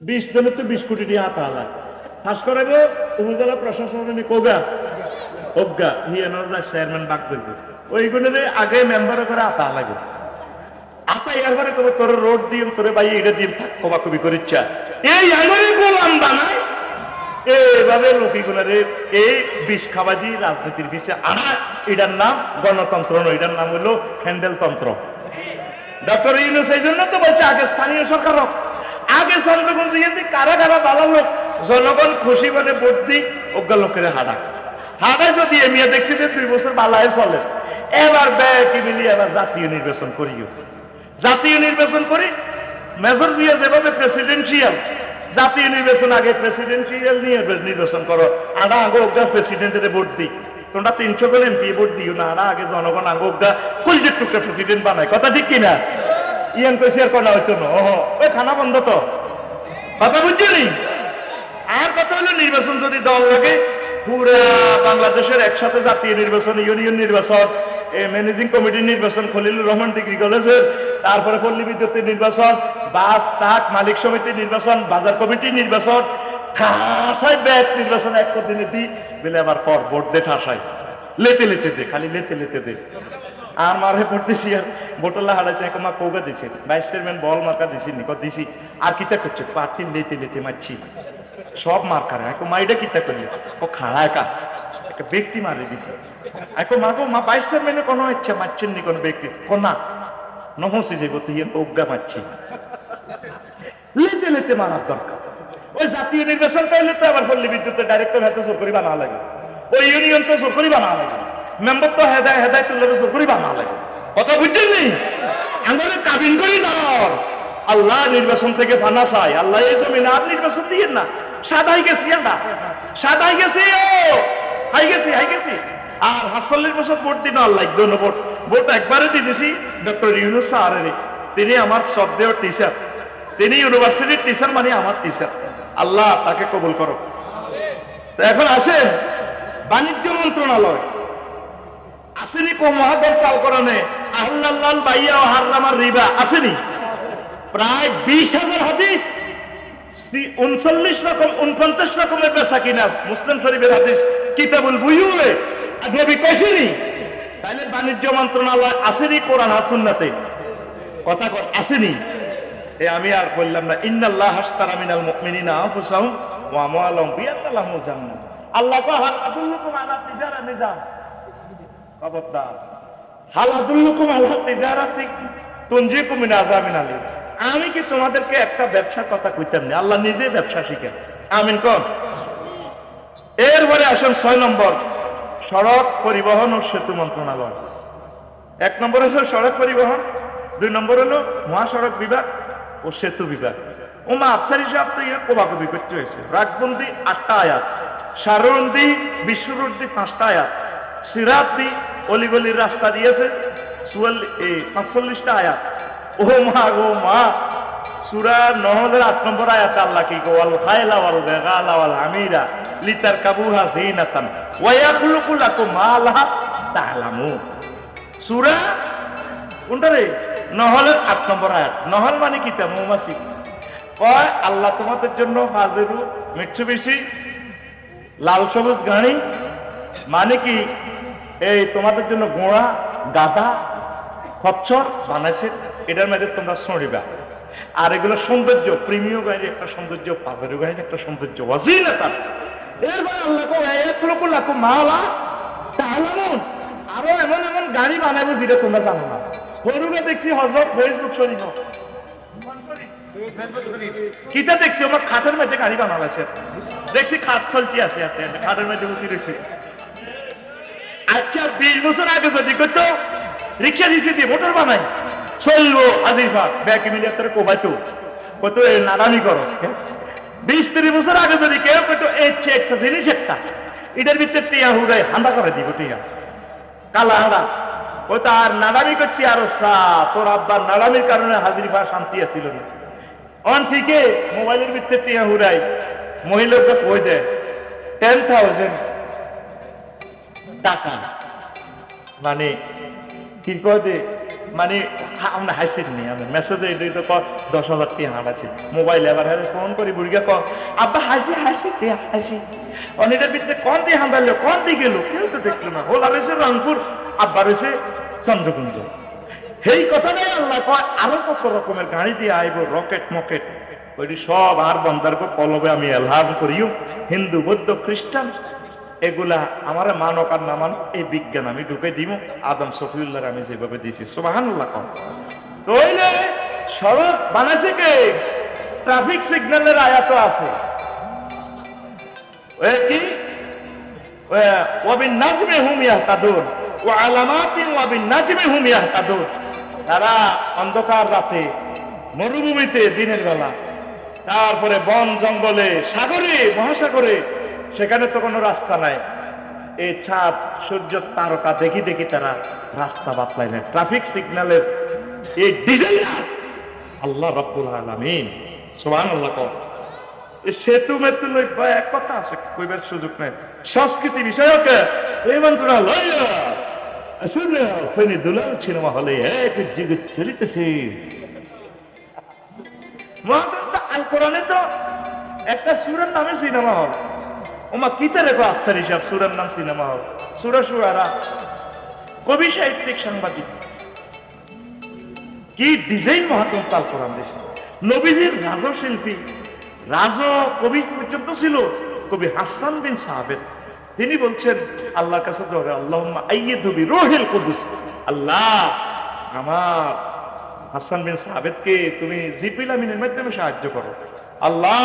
20 জনের তো 20 কোটি টাকা হাতা হালায় ফাঁস করাইব উপজেলা প্রশাসন কোগা অজ্ঞা হিয়ানোর চেয়ারম্যান বাক করবে ওইগুলো আগে মেম্বার করে আতা লাগবে আতা এরপরে কবে তোর রোড দিন তোরে ভাই এটা দিন থাক কবাকবি করিচ্ছা এই আমারই গোলাম বানায় এইভাবে লোকগুলারে এই বিষ খাবাজি রাজনীতির পিছে আনা এটার নাম গণতন্ত্র নয় এটার নাম হলো হ্যান্ডেলতন্ত্র ডক্টর ইউনূস এই জন্য তো বলছে আগে স্থানীয় সরকার হোক আগে চন্দ্রগঞ্জ কারা কারা বালা লোক জনগণ খুশি মানে ভোট দিই অজ্ঞা লোকের হাডা হাডা যদি এমিয়া দেখছি যে 2 বছর বালায় চলে এবার ব্যয় কি মিলিয়ে এবার জাতীয় নির্বাচন করিও জাতীয় নির্বাচন করি মেজর জিয়া যেভাবে প্রেসিডেন্সিয়াল জাতীয় নির্বাচন আগে প্রেসিডেন্সিয়াল নিয়ে নির্বাচন করো আড়া আগে অজ্ঞা প্রেসিডেন্টের ভোট দিই তোমরা 300 করে এমপি ভোট দিও না আড়া আগে জনগণ আগে অজ্ঞা কলজের টুকরা প্রেসিডেন্ট বানায় কথা ঠিক কিনা ইয়ান কইছি আর করা হইতো না ওই খানা বন্ধ তো কথা বুঝছো নি আর কথা হলো নির্বাচন যদি দল লাগে পুরা বাংলাদেশের একসাথে জাতীয় নির্বাচন ইউনিয়ন নির্বাচন ম্যানেজিং কমিটির নির্বাচন খলিলুর রহমান ডিগ্রি কলেজের তারপরে পল্লী বিদ্যুতের নির্বাচন বাস ট্রাক মালিক সমিতির নির্বাচন বাজার কমিটির নির্বাচন ঠাসায় ব্যাগ নির্বাচন এক দিনে দিই বলে আবার পর ভোট দে ঠাসায় লেতে লেতে দে খালি লেতে লেতে দে আর মারে পড়তেছি আর বোটলা হারাইছে এক মা কৌগা দিছে ভাইস চেয়ারম্যান বল মার্কা দিছি নিক দিছি আর কিতা করছে পার্টি লেতে লেতে মারছি সব মার্কারে এক মা এটা কিতা করলি ও খাড়া একা একটা ব্যক্তি মারে দিছে এক মাগো মা ভাইস চেয়ারম্যানে কোনো ইচ্ছা মারছেন নি কোনো ব্যক্তি কোনা নহসি যাইব তুই অজ্ঞা মারছি লেতে লেতে মারার দরকার ওই জাতীয় নির্বাচন পাইলে তো আবার পল্লী বিদ্যুতের ডাইরেক্টর হাতে জোর করি বানা লাগে ওই ইউনিয়ন তো জোর করি বানা লাগে মেম্বার তো হেদায় হেদায় তুলে জোর করি বানা লাগে কথা বুঝছেন নি আমাদের কাবিন করি দর আল্লাহ নির্বাচন থেকে ফানা চাই আল্লাহ এই জমিনে আর নির্বাচন দিয়ে না সাদাই গেছি আমরা সাদাই গেছি হাই গেছি আর ৪৭ বছর ভোট দিন আল্লাহ ভোট ভোট একবারে দিতেছি ডক্টর ইউনূস স্যারের তিনি আমার শ্রদ্ধেয় টিচার তিনি ইউনিভার্সিটির টিচার মানে আমার টিচার আল্লাহ তাকে কবুল করো তো এখন আসেন বাণিজ্য মন্ত্রণালয় আসেনি কো মহাদর কালকরণে আহ্লাল বাইয়া ও হারামার রিবা আসেনি প্রায় ২০,০০০ হাদিস 49 রকমের বেচা কিনা মুসলিম শরীফের হাদিস কিতাবুল বুয়ুয়ে নবী কইছেনি তাইলে বাণিজ্য মন্ত্রণালয় আসেনি কোরআন আর সুন্নাতে কথা কর আসেনি আমি আর বললাম না ইন্নাল্লাহ আশতারা মিনাল মুমিনিনা আনফুসাহুম ওয়া আমওয়ালাহুম বিআন্না লাহুমুল জান্নাহ আল্লাহ কো হাল আদুল্লুকুম আলা তিজারা নিজাম খবরদার হাল আদুল্লুকুম আলা তিজারাতি তুনজিকুম মিন আযাবিন আলীম আমি কি তোমাদেরকে একটা ব্যবসার কথা কইতাম না আল্লাহ নিজে ব্যবসা শিখেন আমিন কোন এরপরে আসেন 6 নম্বর সড়ক পরিবহন ও সেতু মন্ত্রণালয় 1 নম্বর হলো সড়ক পরিবহন 2 নম্বর হলো মহাসড়ক বিভাগ ও সেতু বিভাগ ওমা আফসার হিসাব তো ইয়ে কোবাকবি করতে হয়েছে রাগবন্দি 8টা আয়াত সারন্দি বিশ্বরুদ্দি 5টা আয়াত সিরাতদি অলিগলির রাস্তা দিয়েছে 45টা আয়াত ও মা সূরা 9 নম্বর আয়াতে আল্লাহ কি ওয়াল খায়লা ওয়াল বিগালা ওয়াল হামিরা লিতারকাবুহা যিনাতান ওয়া ইয়াখলুকু লাকুম মা লা তা'লামুন সূরা কোনটা রে নহলের 8 নম্বর আয়াত নহল মানে কি তা মৌমাছি কয় আল্লাহ তোমাদের জন্য হাজিরু মিৎসুবিশি লাল সবুজ গাড়ি মানে কি এই তোমাদের জন্য ঘোড়া গাধা খচ্চর বানাইছে এটার মধ্যে তোমরা চড়িবা আর এগুলো সৌন্দর্য প্রিমিয় গাড়ির একটা সৌন্দর্য পাজারু গাড়ির একটা সৌন্দর্য ওয়াজিনাতান এরপর আল্লাহ কয় ইয়াখলুকু লাকুম মা লা তা'লামুন আরো এমন এমন গাড়ি বানাবো যেটা তোমরা জানো না হরুকে দেখছি হযরত ফেসবুক শরীফ কিতা দেখছি আমার খাটের মধ্যে গাড়ি বানানো আছে দেখছি খাট চলতি আছে খাটের মধ্যে উঠি রয়েছে আচ্ছা 20 বছর আগে যদি করতো রিক্সা দিছি দিয়ে মোটর বানাই চলবো আজিফা ব্যাগ মিলিয়ে তোর কোবাইতো কত নাদানি করস 20-30 বছর আগে যদি কেউ কইতো একটা জিনিস একটা এটার ভিতরে টিয়া হুড়াই হান্দা করে দিব টিয়া কালা হাঁড়া ও তার নাড়ামি করছি আরো তোর আব্বার নাড়ামির কারণে হাজিরিফা শান্তি আসছিল না অন ঠিকে মোবাইলের ভিতরে টিয়া হুড়াই মহিলাকে কই দেয় 10,000 টাকা মানে কি কয় দে মানে আমরা হাসির নি আমি মেসেজে এই তো 10,000 টাকা হাঁটাছি মোবাইলে এবার হারে ফোন করি বুড়িকে আব্বা হাসি হাসি হাসি অনেকের ভিতরে কোন দিয়ে হাঁটালো কোন দিয়ে গেল কেউ তো দেখলো না ওলা রয়েছে রংপুর আব্বা রয়েছে চন্দ্রকুঞ্জ এই কথাটাই আল্লাহ কয় আরো কত রকমের গাড়ি দিয়ে আইব রকেট মকেট ওইটি সব আর বন্দার কলবে আমি এলহাম করিও হিন্দু বৌদ্ধ খ্রিস্টান এগুলা আমার মানক আর না মানক এই বিজ্ঞান আমি ঢুকে দিব আদম শফিউল্লাহ আমি যেভাবে দিয়েছি সুবহানাল্লাহ কম তইলে সড়ক বানাইছে কে ট্রাফিক সিগন্যালের আয়াত আছে ওই কি ওয়াবিন নাজমি হুম ইয়াহতাদুন ওয়া আলামাতিন ওয়াবিন নাজমি হুম ইয়াহতাদুন তারা অন্ধকার রাতে মরুভূমিতে দিনের বেলা তারপরে বন জঙ্গলে সাগরে মহাসাগরে সেখানে তো কোনো রাস্তা নাই এই চাঁদ সূর্য তারকা দেখি দেখি তারা রাস্তা বাতলাই নেয় ট্রাফিক সিগন্যালের এই ডিজাইনার আল্লাহ রাব্বুল আলামিন সুবহানাল্লাহ কও এই সেতু মেতু লই এক কথা আছে কইবার সুযোগ নাই সংস্কৃতি বিষয়ক এই মন্ত্রণালয় আসলে ফেনী দুলাল সিনেমা হলে এক জগৎ চলিতেছে আল কোরআনে তো একটা সূরার নামে সিনেমা হল ওমা কিতে রেখো আফসার হিসাব সূরার নাম সিনেমা হল সূরা শুআরা কবি সাহিত্যিক সাংবাদিক কি ডিজাইন মহাত্ম আল কোরআন দিয়েছে নবীজির রাজশিল্পী রাজ কবি পর্যন্ত ছিল কবি হাসান বিন সাহাবেদ তিনি বলছেন আল্লাহর কাছে ধরে আল্লাহুম্মা আইয়িদু বিরূহিল কুদুস আল্লাহ আমার হাসান বিন সাহাবেদকে তুমি জিবরিল আমিনের মাধ্যমে সাহায্য করো আল্লাহ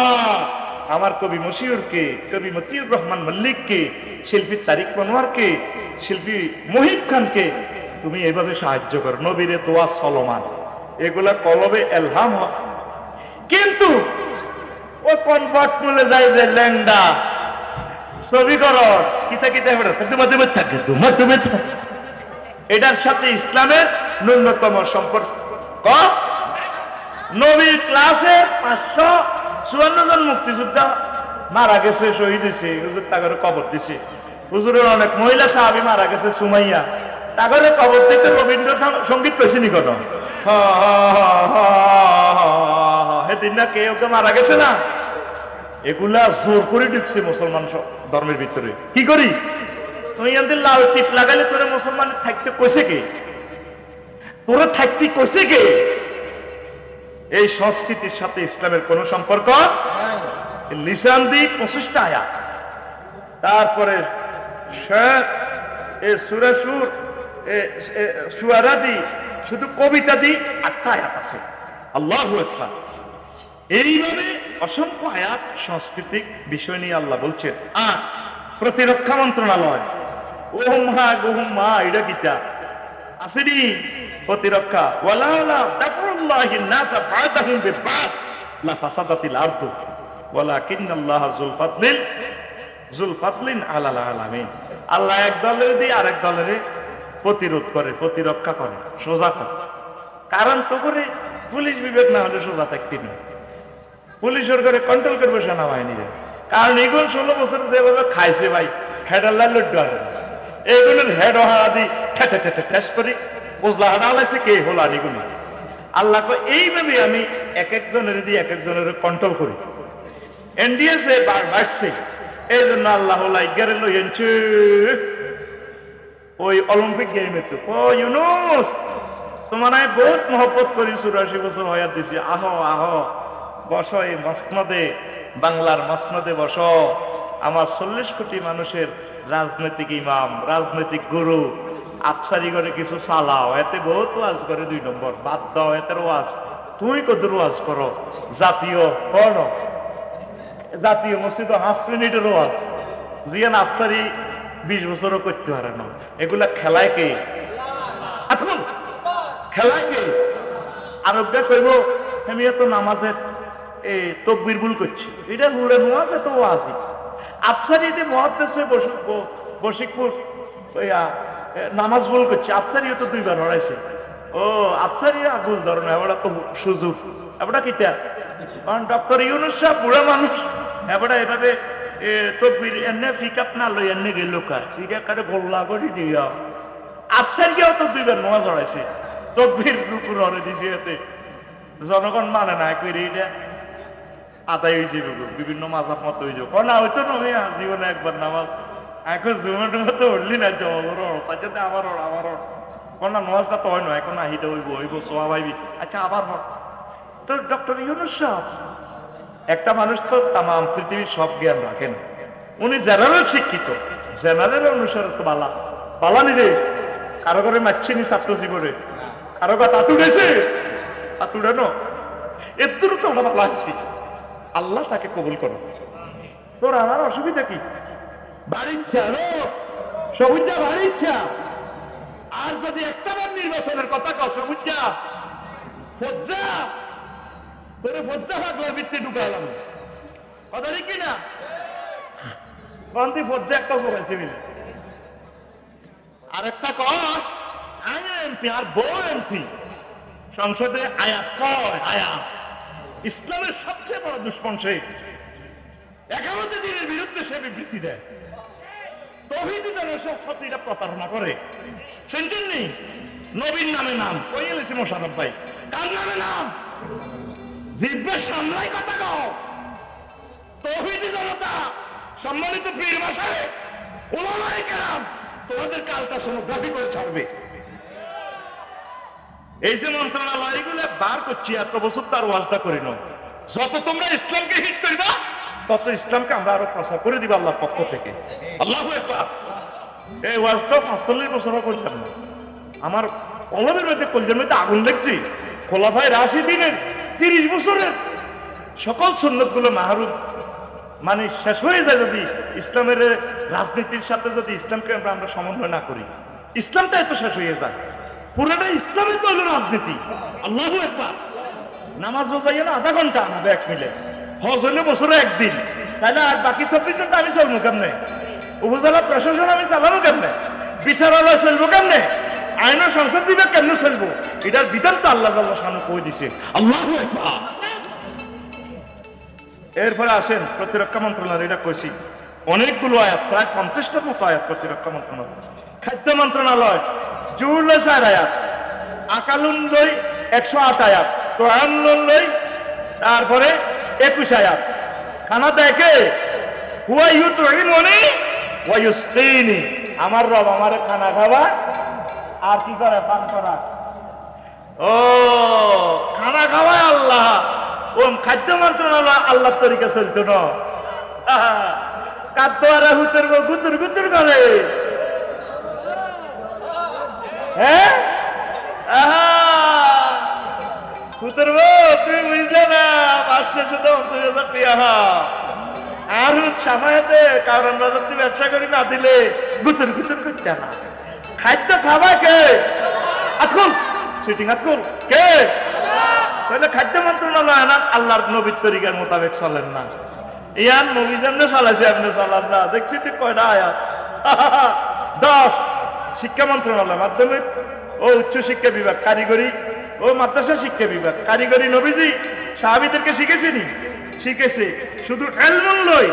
আমার কবি মশিউরকে কবি মতিউর রহমান মল্লিককে শিল্পী তারিক মনোয়ারকে শিল্পী মহিব খানকে তুমি এইভাবে সাহায্য করো নবীরে দোয়া চলমান এগুলা কলবে এলহাম কিন্তু ও কনভার্ট মূলে যাই যে ল্যাংডা ছবি করো কিতা কিতা থাকে এটার সাথে ইসলামের ন্যূনতম সম্পর্ক নবীর ক্লাসে 554 জন মুক্তিযোদ্ধা মারা গেছে শহীদ হয়েছে হুজুর তাগরে কবর দিছে হুজুরের অনেক মহিলা সাহাবী মারা গেছে সুমাইয়া তাগরে কবর দিতে রবীন্দ্র সঙ্গীত পেয়েছে নিকট সেদিন না কেউ মারা গেছে না এগুলা জোর করে দিচ্ছে মুসলমান ধর্মের ভিতরে কি করি তুই এদের লাল টিপ লাগাইলে তোরা মুসলমান থাকতে কইছে কে তোরা থাকতে কইছে কে এই সংস্কৃতির সাথে ইসলামের কোন সম্পর্ক লিসান দি 25টা আয়াত তারপরে সূরা সুর শুআরা দি শুধু কবিতা দি 8টা আয়াত আছে আল্লাহু আকবার এইভাবে অসংখ্য আয়াত সাংস্কৃতিক বিষয় নিয়ে আল্লাহ বলছেন আর প্রতিরক্ষা মন্ত্রণালয় ওহম হা গোহম মা এটা কিতা আসেনি প্রতিরক্ষা ওয়ালা তাকুল্লাহি নাস বাদাহুম বিবাদ লা ফাসাদাতিল আরদু ওয়ালাকিন্নাল্লাহা যুল ফাদলিন আলাল আলামিন আল্লাহ এক দলের দিয়ে আরেক দলের প্রতিরোধ করে প্রতিরক্ষা করে সোজা করে কারণ তো করে পুলিশ বিবেক না হলে সোজা থাকতে না পুলিশের করে কন্ট্রোল করবে সেনাবাহিনীরা কারণ এগুলো 16 বছর যেভাবে খাইছে ভাই হেডাল্লা লড্ডু আর এগুলোর হেড হারা দি ঠেস করি বুঝলা হাডা লাগছে কে হলো আনিগুলো আল্লাহ এইভাবে আমি এক একজনের দিয়ে এক একজনের কন্ট্রোল করি এনডিএসএ বাড়ছে এই জন্য আল্লাহ লাইগারে লইছে ওই অলিম্পিক গেমে তো ও ইউনুস তোমার আমি বহুত মহব্বত করি 84 বছর হয়াত দিছি আহো আহো বসো এই মসনদে বাংলার মসনদে বসো আমার 40 কোটি মানুষের রাজনৈতিক ইমাম রাজনৈতিক গুরু আফসারি করে কিছু চালাও এতে বহুত ওয়াজ করে 2 নম্বর বাদ দাও এতে ওয়াজ তুই কত ওয়াজ করো জাতীয় কোন জাতীয় মসজিদ 5 মিনিটের ওয়াজ জিয়ান আফসারি 20 বছরও করতে পারে না এগুলা খেলায় কে এখন খেলায় কে আরবটা কইব আমি এত নামাজের তকবির ভুল করছি এটা ভুলে নামাজ এত ওয়াজি আফসারি যে মহাদ্দেশে বশিকপুর নামাজ ভুল করছে আফসারিও তো 2 বার হরাইছে ও আফসারি আগুল ধরো না এবার তো সুযোগ এবার কিতা কারণ ডক্টর ইউনুস সাহেব বুড়া মানুষ এবার এভাবে তকবির এনে পিকআপ না লই এনে গেল কা এটা কারে গোল্লা করে দিয়া আফসারিও তো 2 বার নামাজ হরাইছে তকবীর রুকু লড়ে দিছি এতে জনগণ মানে না কইরে এটা আদায় হয়েছে বিভিন্ন মাজাব মত হয়ে যাও না হয়তো নয় জীবনে একবার নামাজ এখন জীবনের মতো উঠলি না সাথে আবার আবার না নামাজটা তো হয় না এখন আহিটা হইব সোয়া ভাইবি আচ্ছা আবার তো ডক্টর ইউনুস সাহেব একটা মানুষ তো তাম পৃথিবীর সব জ্ঞান রাখেন উনি জেনারেল শিক্ষিত জেনারেল অনুসারে তো বালা নিরে কারো করে মারছেনি ছাত্র জীবনে কারো বা তাতু গেছে তাতুড়ানো এর দূর তো আমরা বালা আছি আল্লাহ তাকে কবুল করো তোর আমার অসুবিধা কি বাড়িচ্ছা সবুজা বাড়িচ্ছা আর যদি একটাবার নির্বাচনের কথা কও সবুজা ফজ্জা তোরে ফজ্জা ভাগলার ভিত্তি ঢুকাইলাম কথা কি না কন্তি ফজ্জা একটা জোগাইছে মিলে আর একটা কর এমপি আর বড় এমপি সংসদে আয়াত কয় আয়াত ইসলামের সবচেয়ে বড় দুশ্মন সে 11 দিনের বিরুদ্ধে সে বিবৃতি দেয় তৌহিদি দলের সব শক্তিটা প্রতারণা করে শুনছেন নি নবীর নামে নাম কই এলেছে মোশাররফ ভাই কার নামে নাম জিব্বের সামলাই কথা কও তৌহিদি জনতা সম্মানিত পীর মাসায় উলামায়ে কেরাম তোমাদের কালটা সোনোগ্রাফি করে ছাড়বে এই যে মন্ত্রণালয় এগুলো বার করছি এত বছর তার ওয়াজটা করি না যত তোমরা ইসলামকে হিট করবা তত ইসলামকে আমরা আরো প্রচার করে দিব আল্লাহর পক্ষ থেকে আল্লাহু আকবার এই ওয়াজটা 45 বছরও করতাম না আমার কলমের মধ্যে কলজের মধ্যে আগুন দেখছি খোলাফায়ে রাশিদিনের 30 বছরের সকল সুন্নত গুলো মাহরুম মানে শেষ হয়ে যায় যদি ইসলামের রাজনীতির সাথে যদি ইসলামকে আমরা সমন্বয় না করি ইসলামটা এত শেষ হয়ে যায় পুরোটা ইসলামে তো হলো রাজনীতি আল্লাহু আকবার নামাজ রোজা গেলে আধা ঘন্টা আনাবে এক মিলে হজ হইলে বছরে একদিন তাহলে আর বাকি 24 ঘন্টা আমি চলবো কেমনে উপজেলা প্রশাসন আমি চালাবো কেমনে বিচারালয় চলবো কেমনে আইন সংসদ বিভাগ কেমনে চলবো এটার বিধান তো আল্লাহ সামনে কই দিছে আল্লাহু আকবার এরপরে আসেন প্রতিরক্ষা মন্ত্রণালয় এটা কইছি অনেকগুলো আয়াত প্রায় 50টার মতো আয়াত প্রতিরক্ষা মন্ত্রণালয় খাদ্য মন্ত্রণালয় জুড়লে 4 আয়াত আকালুন লই 108 আয়াত তোয়ান্নুন লই তারপরে 21 আয়াত খানা দেখে হুয়া ইউতুইমুনি ওয়া ইউসকিনি আমার রব আমারে খানা খাওয়া আর কি করে পান করা ও খানা খাওয়ায় আল্লাহ ও খাদ্য মন্ত্রণালয় আল্লাহর তরিকা চলতো না কাদ্য আর হুতের গুতুর গুতুর করে হ্যাঁ হুতের তুমি বুঝলে না 550,000 টাকা আর সামায়াতে কারণ বাজার থেকে ব্যবসা করি না দিলে গুতুর গুতুর করছে না খাদ্য খাবা কে আকুল সিটিং আকুল কে তাহলে খাদ্য মন্ত্রণালয় না আল্লাহর নবীর তরিকার মোতাবেক চলেন না ইয়ান নবী যেমনে চালাইছে আপনি চালান না দেখছি তুই কয়টা আয়াত 10 শিক্ষা মন্ত্রণালয় মাধ্যমিক ও উচ্চ শিক্ষা বিভাগ কারিগরি ও মাদ্রাসা শিক্ষা বিভাগ কারিগরি নবীজি সাহাবীদেরকে শিখেছেনি শিখেছে শুধু এলমুন লই